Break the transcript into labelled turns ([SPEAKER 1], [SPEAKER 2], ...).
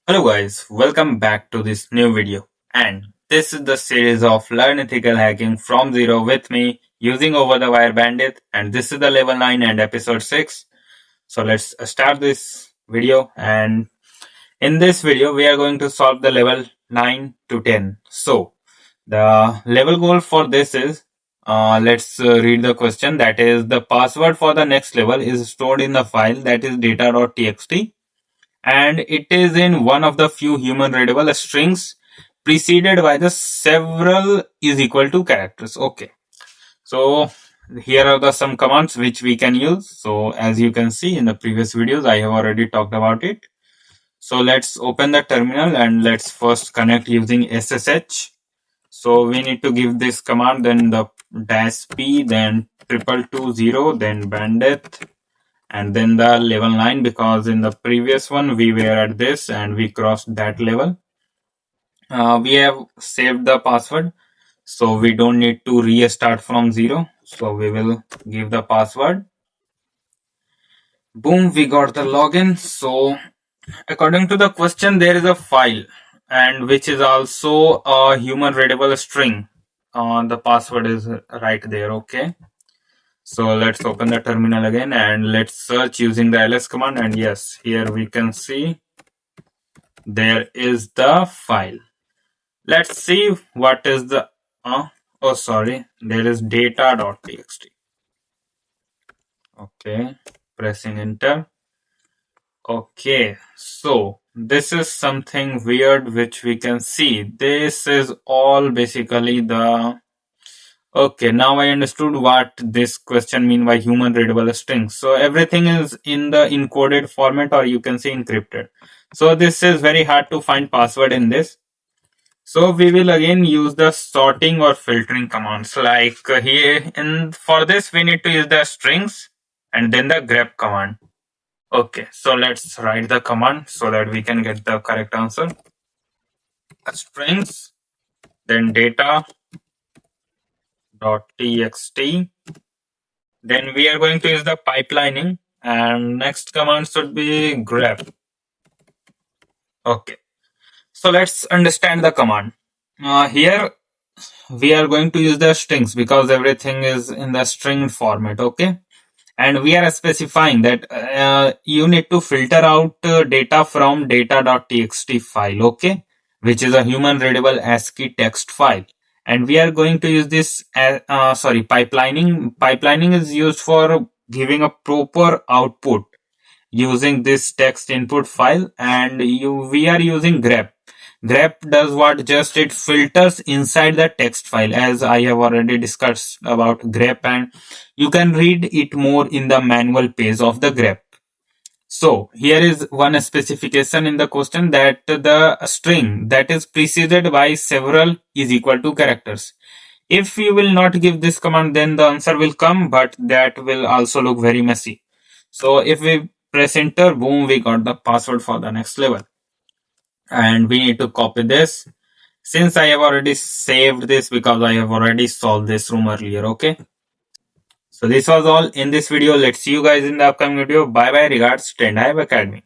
[SPEAKER 1] Hello guys, welcome back to this new video. And this is the series of Learn Ethical Hacking from Zero with me using OverTheWire Bandit, and this is the level 9 and episode 6. So let's start this video, and in this video we are going to solve the level 9 to 10. So the level goal for this is let's read the question, that is the password for the next level is stored in the file that is data.txt, and it is in one of the few human readable strings preceded by the several is equal to characters. Okay, so here are the some commands which we can use. So as you can see in the previous videos, I have already talked about it. So let's open the terminal and let's first connect using SSH. So we need to give this command, then the -p, then 2220, then bandit, and then the level 9, because in the previous one we were at this and we crossed that level. We have saved the password, so we don't need to restart from 0. So we will give the password. Boom, we got the login. So according to the question, there is a file, and which is also a human readable string. The password is right there. Okay, so let's open the terminal again and let's search using the ls command, and yes, here we can see there is the file. Let's see what is the there is data.txt. Okay, pressing enter. Okay, so this is something weird which we can see. This is all basically the Okay, now I understood what this question mean by human readable strings. So everything is in the encoded format, or you can say encrypted. So this is very hard to find password in this. So we will again use the sorting or filtering commands, like here, and for this we need to use the strings and then the grep command. Okay, so let's write the command so that we can get the correct answer. Strings, then data.txt. Then we are going to use the pipelining, and next command should be grep. Okay, so let's understand the command. Here we are going to use the strings because everything is in the string format. Okay, and we are specifying that you need to filter out data from data.txt file. Okay, which is a human readable ASCII text file. And we are going to use this pipelining. Pipelining is used for giving a proper output using this text input file, and we are using grep. Grep does what? Just it filters inside the text file, as I have already discussed about grep, and you can read it more in the manual page of the grep. So here is one specification in the question, that the string that is preceded by several is equal to characters. If you will not give this command, then the answer will come, but that will also look very messy. So if we press enter, boom, we got the password for the next level. And we need to copy this, since I have already saved this because I have already solved this room earlier. Okay, so this was all in this video. Let's see you guys in the upcoming video. Bye bye, regards, Trend Hive Academy.